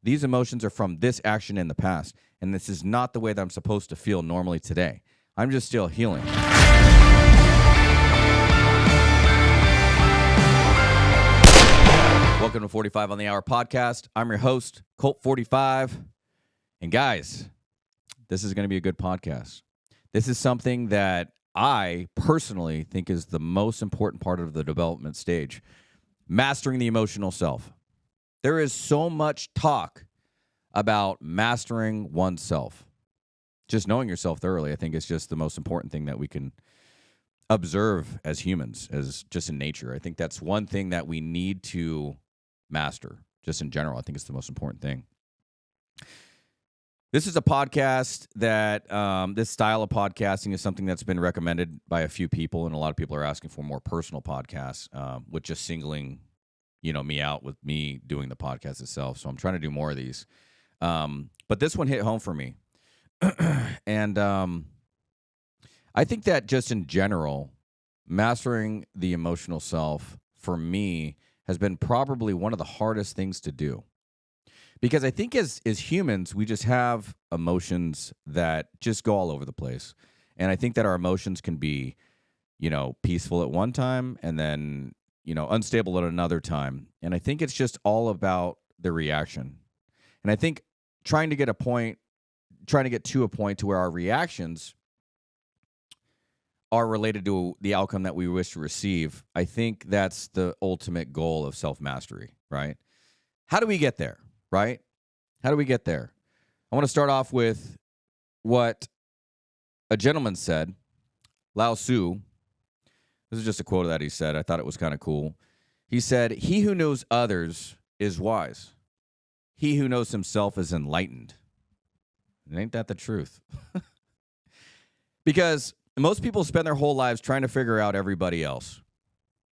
These emotions are from this action in the past, and this is not the way that I'm supposed to feel normally today. I'm just still healing. Welcome to 45 on the Hour podcast. I'm your host, Colt45. And guys, this is going to be a good podcast. This is something that I personally think is the most important part of the development stage. Mastering the emotional self. There is so much talk about mastering oneself. Just knowing yourself thoroughly, I think, is just the most important thing that we can observe as humans, as just in nature. I think that's one thing that we need to master, just in general. I think it's the most important thing. This is a podcast that, this style of podcasting is something that's been recommended by a few people, and a lot of people are asking for more personal podcasts, with just singling, me out with me doing the podcast itself. So I'm trying to do more of these. But this one hit home for me. And I think that just in general, mastering the emotional self for me has been probably one of the hardest things to do. Because I think as humans, we just have emotions that just go all over the place. And I think that our emotions can be, peaceful at one time and then, unstable at another time. And I think it's just all about the reaction. And I think trying to get to a point to where our reactions are related to the outcome that we wish to receive, I think that's the ultimate goal of self-mastery, right? How do we get there? Right? How do we get there? I want to start off with what a gentleman said, Lao Tzu. This is just a quote that he said. I thought it was kind of cool. He said, "He who knows others is wise. He who knows himself is enlightened." And ain't that the truth? Because most people spend their whole lives trying to figure out everybody else,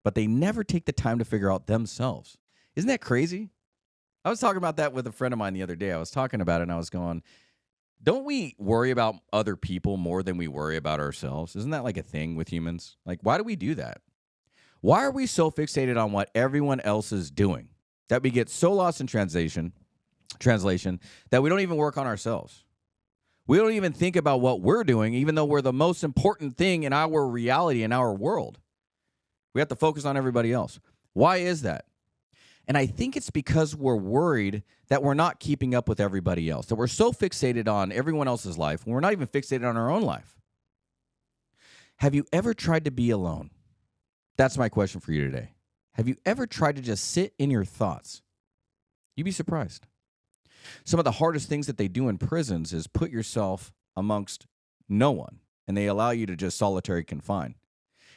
but they never take the time to figure out themselves. Isn't that crazy? I was talking about that with a friend of mine the other day. I was talking about it, and I was going, don't we worry about other people more than we worry about ourselves? Isn't that like a thing with humans? Like, why do we do that? Why are we so fixated on what everyone else is doing that we get so lost in translation that we don't even work on ourselves? We don't even think about what we're doing, even though we're the most important thing in our reality, in our world. We have to focus on everybody else. Why is that? And I think it's because we're worried that we're not keeping up with everybody else, that we're so fixated on everyone else's life when we're not even fixated on our own life. Have you ever tried to be alone? That's my question for you today. Have you ever tried to just sit in your thoughts? You'd be surprised. Some of the hardest things that they do in prisons is put yourself amongst no one, and they allow you to just solitary confine.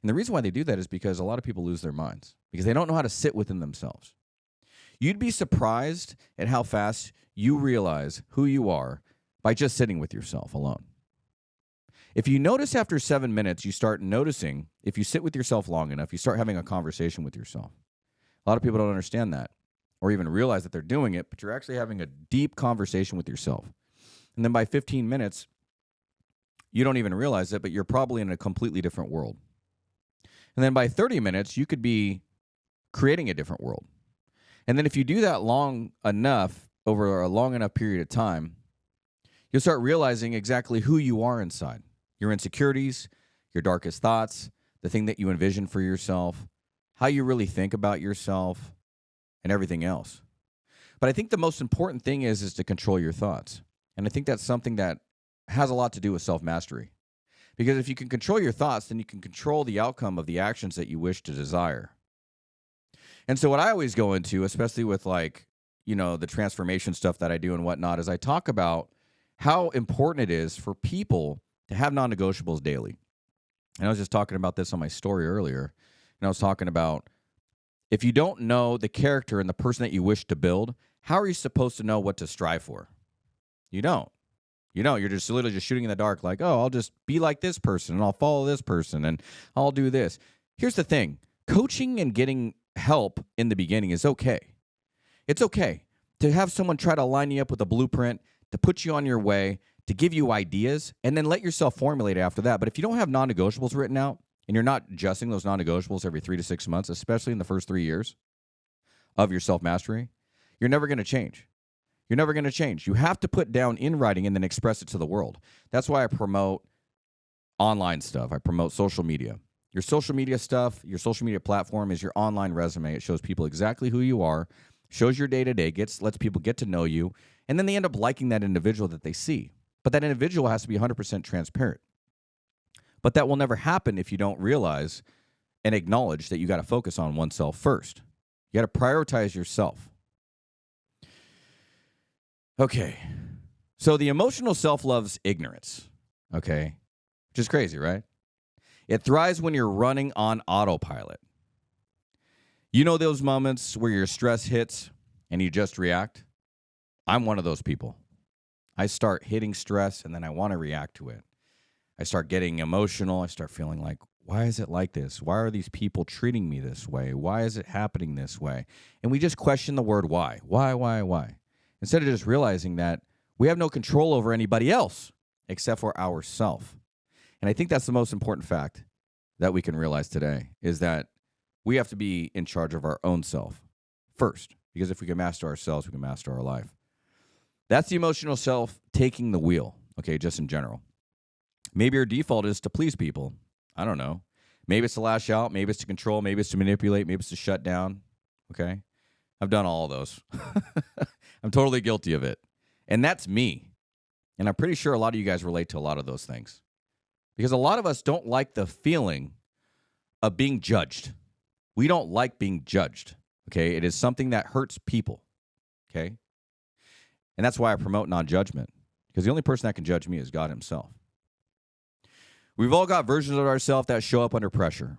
And the reason why they do that is because a lot of people lose their minds, because they don't know how to sit within themselves. You'd be surprised at how fast you realize who you are by just sitting with yourself alone. If you notice after 7 minutes, you start noticing, if you sit with yourself long enough, you start having a conversation with yourself. A lot of people don't understand that or even realize that they're doing it, but you're actually having a deep conversation with yourself. And then by 15 minutes, you don't even realize it, but you're probably in a completely different world. And then by 30 minutes, you could be creating a different world. And then if you do that long enough, over a long enough period of time, you'll start realizing exactly who you are inside. Your insecurities, your darkest thoughts, the thing that you envision for yourself, how you really think about yourself, and everything else. But I think the most important thing is to control your thoughts. And I think that's something that has a lot to do with self-mastery. Because if you can control your thoughts, then you can control the outcome of the actions that you wish to desire. And so what I always go into, especially with the transformation stuff that I do and whatnot, is I talk about how important it is for people to have non-negotiables daily. And I was just talking about this on my story earlier. And I was talking about, if you don't know the character and the person that you wish to build, how are you supposed to know what to strive for? You don't. You're just literally just shooting in the dark like, oh, I'll just be like this person and I'll follow this person and I'll do this. Here's the thing. Coaching and getting help in the beginning is okay. It's okay to have someone try to line you up with a blueprint, to put you on your way, to give you ideas, and then let yourself formulate after that. But if you don't have non-negotiables written out and you're not adjusting those non-negotiables every 3 to 6 months, especially in the first 3 years of your self-mastery, you're never going to change. You're never going to change. You have to put down in writing and then express it to the world. That's why I promote online stuff. I promote social media. Your social media stuff, your social media platform is your online resume. It shows people exactly who you are, shows your day-to-day, lets people get to know you, and then they end up liking that individual that they see. But that individual has to be 100% transparent. But that will never happen if you don't realize and acknowledge that you got to focus on oneself first. You got to prioritize yourself. Okay. So the emotional self loves ignorance. Okay. Which is crazy, right? It thrives when you're running on autopilot. You know those moments where your stress hits and you just react? I'm one of those people. I start hitting stress and then I want to react to it. I start getting emotional. I start feeling like, why is it like this? Why are these people treating me this way? Why is it happening this way? And we just question the word why. Why? Instead of just realizing that we have no control over anybody else except for ourselves. And I think that's the most important fact that we can realize today is that we have to be in charge of our own self first. Because if we can master ourselves, we can master our life. That's the emotional self taking the wheel, okay, just in general. Maybe your default is to please people. I don't know. Maybe it's to lash out. Maybe it's to control. Maybe it's to manipulate. Maybe it's to shut down, okay? I've done all of those. I'm totally guilty of it. And that's me. And I'm pretty sure a lot of you guys relate to a lot of those things. Because a lot of us don't like the feeling of being judged. We don't like being judged, okay? It is something that hurts people, okay? And that's why I promote non-judgment, because the only person that can judge me is God himself. We've all got versions of ourselves that show up under pressure. And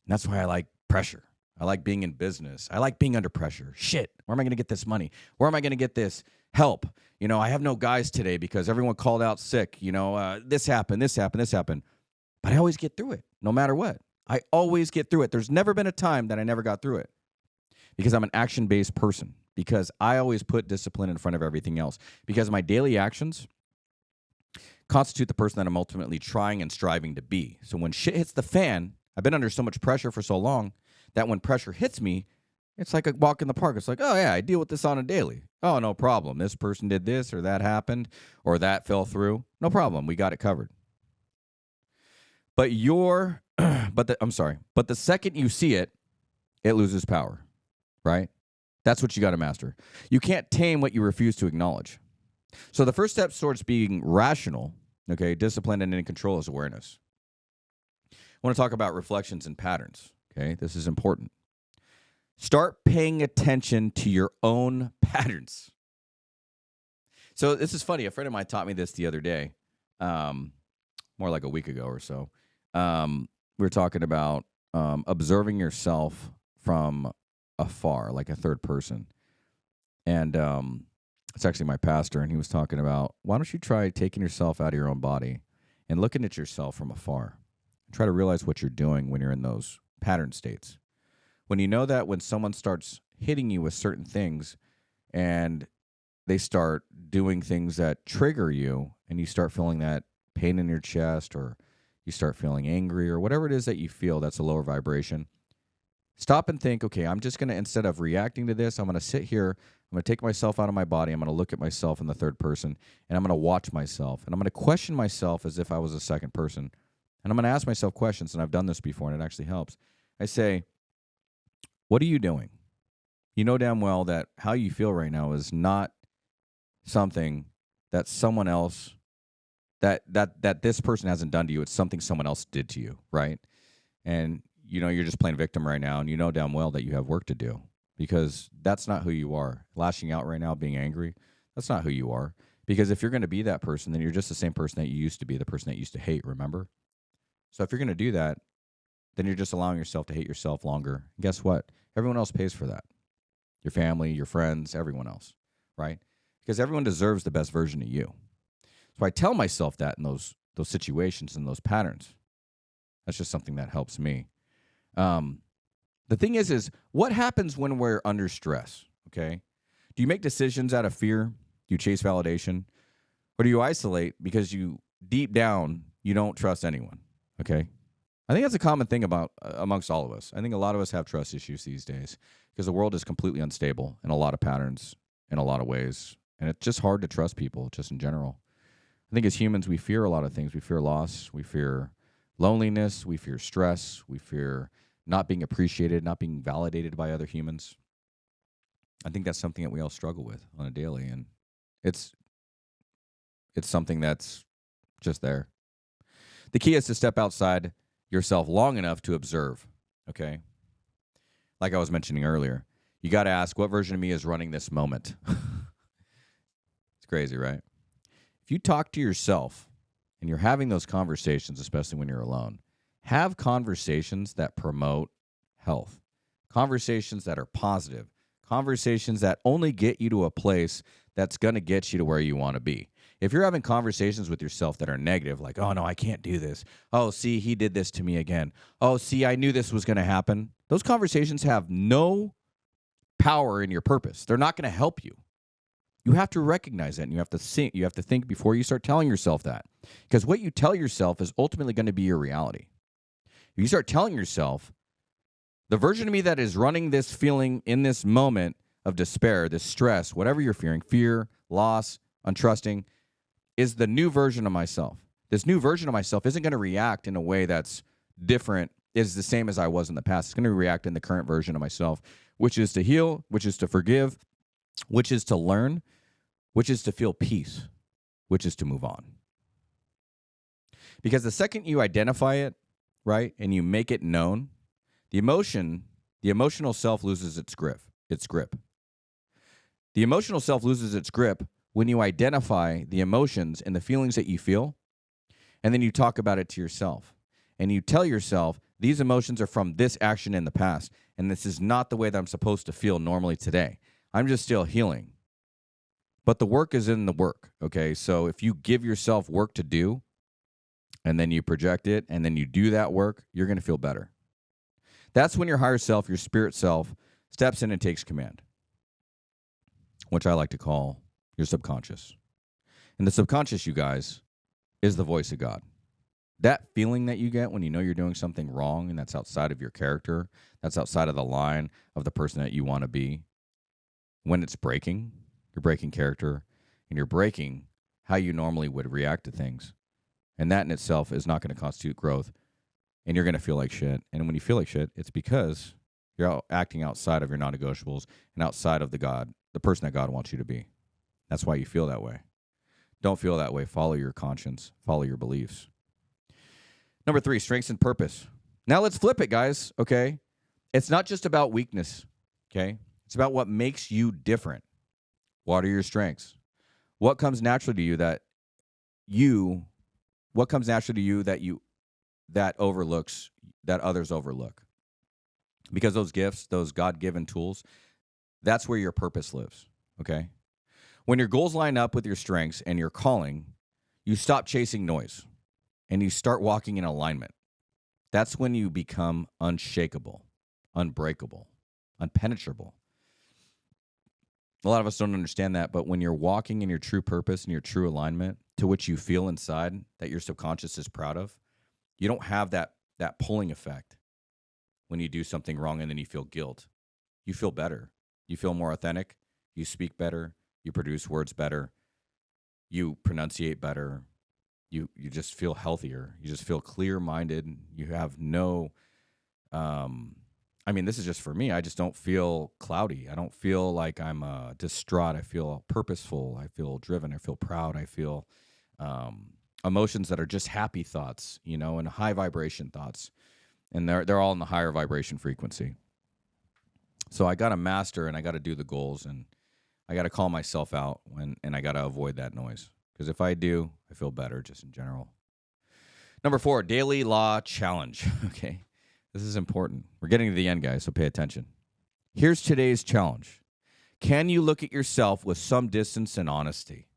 that's why I like pressure. I like being in business. I like being under pressure. Shit, where am I going to get this money? Where am I going to get this help? You know, I have no guys today because everyone called out sick. You know, this happened. But I always get through it, no matter what. I always get through it. There's never been a time that I never got through it because I'm an action-based person, because I always put discipline in front of everything else, because my daily actions constitute the person that I'm ultimately trying and striving to be. So when shit hits the fan, I've been under so much pressure for so long that when pressure hits me, it's like a walk in the park. It's like, oh, yeah, I deal with this on a daily. Oh, no problem. This person did this or that happened or that fell through. No problem. We got it covered. But the second you see it, it loses power, right? That's what you got to master. You can't tame what you refuse to acknowledge. So the first step towards being rational, okay, disciplined and in control is awareness. I want to talk about reflections and patterns, okay? This is important. Start paying attention to your own patterns. So this is funny. A friend of mine taught me this the other day, more like a week ago or so. We were talking about observing yourself from afar, like a third person. And it's actually my pastor, and he was talking about, why don't you try taking yourself out of your own body and looking at yourself from afar? Try to realize what you're doing when you're in those pattern states. When you know that when someone starts hitting you with certain things and they start doing things that trigger you and you start feeling that pain in your chest or you start feeling angry or whatever it is that you feel that's a lower vibration, stop and think, okay, I'm just going to, instead of reacting to this, I'm going to sit here, I'm going to take myself out of my body, I'm going to look at myself in the third person, and I'm going to watch myself, and I'm going to question myself as if I was a second person, and I'm going to ask myself questions, and I've done this before, and it actually helps. I say, what are you doing? You know damn well that how you feel right now is not something that someone else, that this person hasn't done to you. It's something someone else did to you, right? And you know you're just playing victim right now, and you know damn well that you have work to do, because that's not who you are. Lashing out right now, being angry, that's not who you are. Because if you're going to be that person, then you're just the same person that you used to be, the person that you used to hate, remember? So if you're going to do that, then you're just allowing yourself to hate yourself longer. And guess what? Everyone else pays for that. Your family, your friends, everyone else, right? Because everyone deserves the best version of you. So I tell myself that in those situations and those patterns. That's just something that helps me. The thing is what happens when we're under stress, okay? Do you make decisions out of fear? Do you chase validation? Or do you isolate because you, deep down, you don't trust anyone, okay? I think that's a common thing amongst all of us. I think a lot of us have trust issues these days because the world is completely unstable in a lot of patterns, in a lot of ways. And it's just hard to trust people just in general. I think as humans, we fear a lot of things. We fear loss. We fear loneliness. We fear stress. We fear not being appreciated, not being validated by other humans. I think that's something that we all struggle with on a daily. And it's something that's just there. The key is to step outside yourself long enough to observe, okay? Like I was mentioning earlier, you got to ask, what version of me is running this moment? It's crazy, right? If you talk to yourself and you're having those conversations, especially when you're alone, have conversations that promote health, conversations that are positive, conversations that only get you to a place that's going to get you to where you want to be. If you're having conversations with yourself that are negative, like, oh, no, I can't do this. Oh, see, he did this to me again. Oh, see, I knew this was going to happen. Those conversations have no power in your purpose. They're not going to help you. You have to recognize that, and you have to think before you start telling yourself that. Because what you tell yourself is ultimately going to be your reality. If you start telling yourself, the version of me that is running this feeling in this moment of despair, this stress, whatever you're fearing, fear, loss, untrusting, is the new version of myself. This new version of myself isn't going to react in a way that's different, is the same as I was in the past. It's going to react in the current version of myself, which is to heal, which is to forgive, which is to learn, which is to feel peace, which is to move on. Because the second you identify it, right, and you make it known, the emotional self loses its grip. The emotional self loses its grip when you identify the emotions and the feelings that you feel, and then you talk about it to yourself. And you tell yourself, these emotions are from this action in the past, and this is not the way that I'm supposed to feel normally today. I'm just still healing. But the work is in the work, okay? So if you give yourself work to do, and then you project it, and then you do that work, you're going to feel better. That's when your higher self, your spirit self, steps in and takes command, which I like to call your subconscious. And the subconscious, you guys, is the voice of God. That feeling that you get when you know you're doing something wrong and that's outside of your character, that's outside of the line of the person that you want to be, when it's breaking, you're breaking character and you're breaking how you normally would react to things. And that in itself is not going to constitute growth. And you're going to feel like shit. And when you feel like shit, it's because you're acting outside of your non-negotiables and outside of the person that God wants you to be. That's why you feel that way. Don't feel that way. Follow your conscience. Follow your beliefs. Number 3, strengths and purpose. Now let's flip it, guys, okay? It's not just about weakness, okay? It's about what makes you different. What are your strengths? What comes naturally to you that others overlook? Because those gifts, those God-given tools, that's where your purpose lives, okay? When your goals line up with your strengths and your calling, you stop chasing noise and you start walking in alignment. That's when you become unshakable, unbreakable, unpenetrable. A lot of us don't understand that, but when you're walking in your true purpose and your true alignment to which you feel inside that your subconscious is proud of, you don't have that pulling effect when you do something wrong and then you feel guilt. You feel better. You feel more authentic. You speak better. You produce words better. You pronunciate better. You just feel healthier. You just feel clear-minded. You have no, this is just for me. I just don't feel cloudy. I don't feel like I'm distraught. I feel purposeful. I feel driven. I feel proud. I feel emotions that are just happy thoughts, and high vibration thoughts. And they're all in the higher vibration frequency. So I got to master and I got to do the goals and I got to call myself out and I got to avoid that noise. Because if I do, I feel better just in general. Number 4, daily law challenge. Okay, this is important. We're getting to the end, guys, so pay attention. Here's today's challenge. Can you look at yourself with some distance and honesty?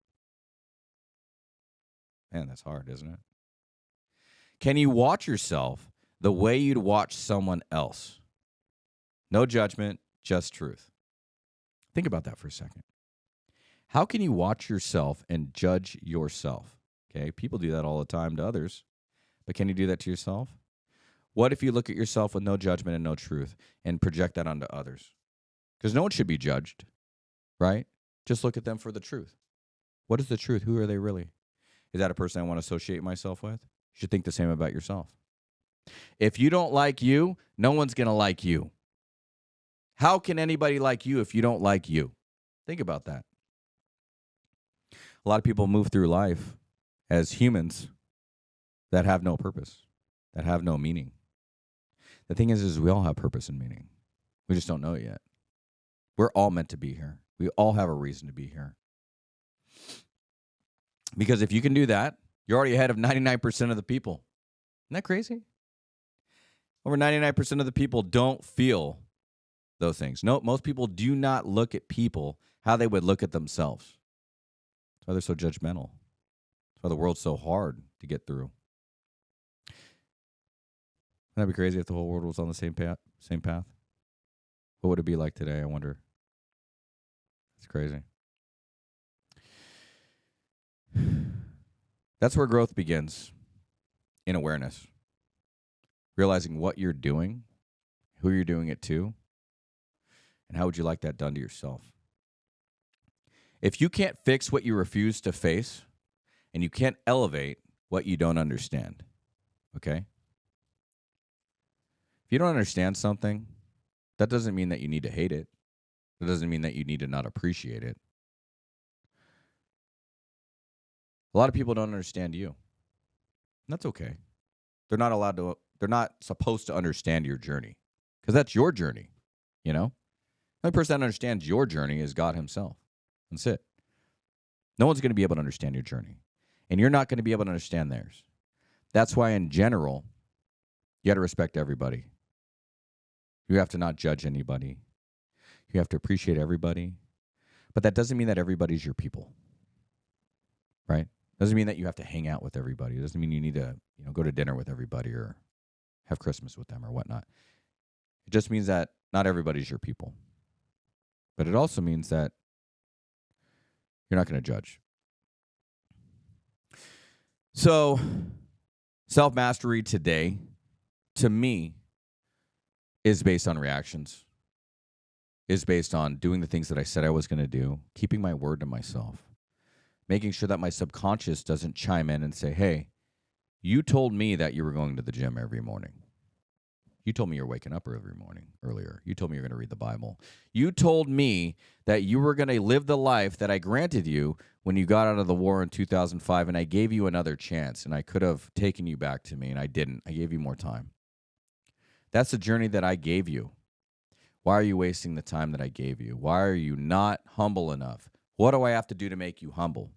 Man, that's hard, isn't it? Can you watch yourself the way you'd watch someone else? No judgment, just truth. Think about that for a second. How can you watch yourself and judge yourself? Okay, people do that all the time to others, but can you do that to yourself? What if you look at yourself with no judgment and no truth and project that onto others? Because no one should be judged, right? Just look at them for the truth. What is the truth? Who are they really? Is that a person I want to associate myself with? You should think the same about yourself. If you don't like you, no one's going to like you. How can anybody like you if you don't like you? Think about that. A lot of people move through life as humans that have no purpose, that have no meaning. The thing is we all have purpose and meaning. We just don't know it yet. We're all meant to be here. We all have a reason to be here. Because if you can do that, you're already ahead of 99% of the people. Isn't that crazy? Over 99% of the people don't feel those things. No, most people do not look at people how they would look at themselves. That's why they're so judgmental. That's why the world's so hard to get through. Wouldn't that be crazy if the whole world was on the same path? What would it be like today, I wonder? It's crazy. That's where growth begins, in awareness. Realizing what you're doing, who you're doing it to, and how would you like that done to yourself? If you can't fix what you refuse to face, and you can't elevate what you don't understand, okay? If you don't understand something, that doesn't mean that you need to hate it. That doesn't mean that you need to not appreciate it. A lot of people don't understand you. And that's okay. They're not supposed to understand your journey, because that's your journey, you know? The only person that understands your journey is God himself. That's it. No one's going to be able to understand your journey, and you're not going to be able to understand theirs. That's why, in general, you got to respect everybody. You have to not judge anybody. You have to appreciate everybody. But that doesn't mean that everybody's your people, right? Doesn't mean that you have to hang out with everybody. It doesn't mean you need to, go to dinner with everybody or have Christmas with them or whatnot. It just means that not everybody's your people. But it also means that you're not going to judge. So, self-mastery today, to me, is based on reactions, is based on doing the things that I said I was going to do, keeping my word to myself, making sure that my subconscious doesn't chime in and say, hey, you told me that you were going to the gym every morning. You told me you're waking up every morning earlier. You told me you're going to read the Bible. You told me that you were going to live the life that I granted you when you got out of the war in 2005, and I gave you another chance, and I could have taken you back to me, and I didn't. I gave you more time. That's the journey that I gave you. Why are you wasting the time that I gave you? Why are you not humble enough? What do I have to do to make you humble?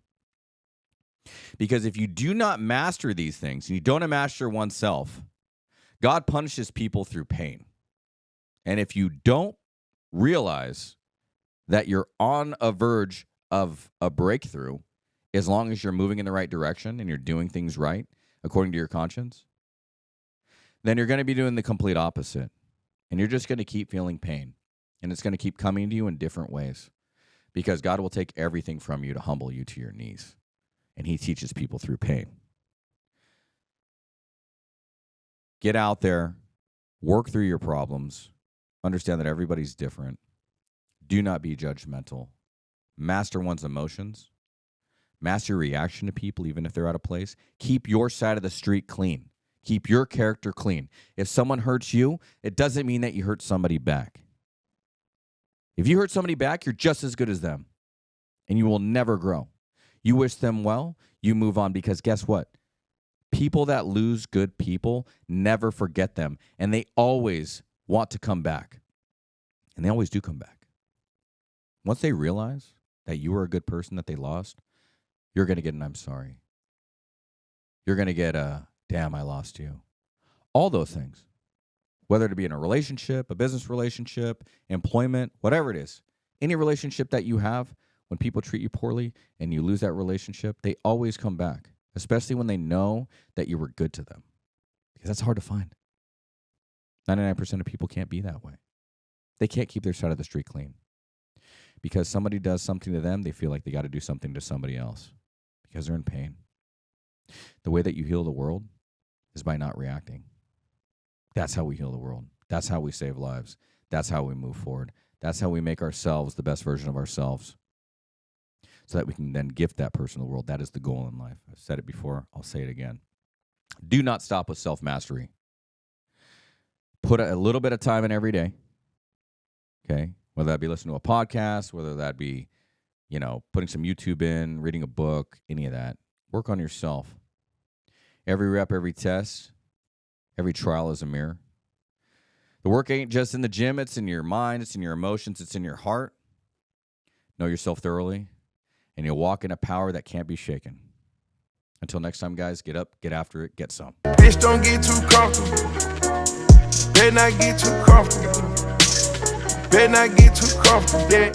Because if you do not master these things, and you don't master oneself, God punishes people through pain. And if you don't realize that you're on a verge of a breakthrough, as long as you're moving in the right direction and you're doing things right, according to your conscience, then you're going to be doing the complete opposite. And you're just going to keep feeling pain. And it's going to keep coming to you in different ways. Because God will take everything from you to humble you to your knees. And he teaches people through pain. Get out there, work through your problems, understand that everybody's different. Do not be judgmental. Master one's emotions. Master your reaction to people, even if they're out of place. Keep your side of the street clean. Keep your character clean. If someone hurts you, it doesn't mean that you hurt somebody back. If you hurt somebody back, you're just as good as them, and you will never grow. You wish them well, you move on, because guess what? People that lose good people never forget them, and they always want to come back. And they always do come back. Once they realize that you were a good person that they lost, you're going to get an I'm sorry. You're going to get a damn, I lost you. All those things. Whether it be in a relationship, a business relationship, employment, whatever it is. Any relationship that you have, when people treat you poorly and you lose that relationship, they always come back. Especially when they know that you were good to them. Because that's hard to find. 99% of people can't be that way. They can't keep their side of the street clean. Because somebody does something to them, they feel like they got to do something to somebody else. Because they're in pain. The way that you heal the world is by not reacting. That's how we heal the world. That's how we save lives. That's how we move forward. That's how we make ourselves the best version of ourselves. so that we can then gift that person to the world. That is the goal in life. I've said it before. I'll say it again. Do not stop with self-mastery. Put a little bit of time in every day, okay? Whether that be listening to a podcast, whether that be, putting some YouTube in, reading a book, any of that. Work on yourself. Every rep, every test, every trial is a mirror. The work ain't just in the gym. It's in your mind. It's in your emotions. It's in your heart. Know yourself thoroughly, and you'll walk in a power that can't be shaken. Until next time, guys, get up, get after it, get some. Bitch, don't get too comfortable. Better not get too comfortable. Better not get too comfortable. Yeah.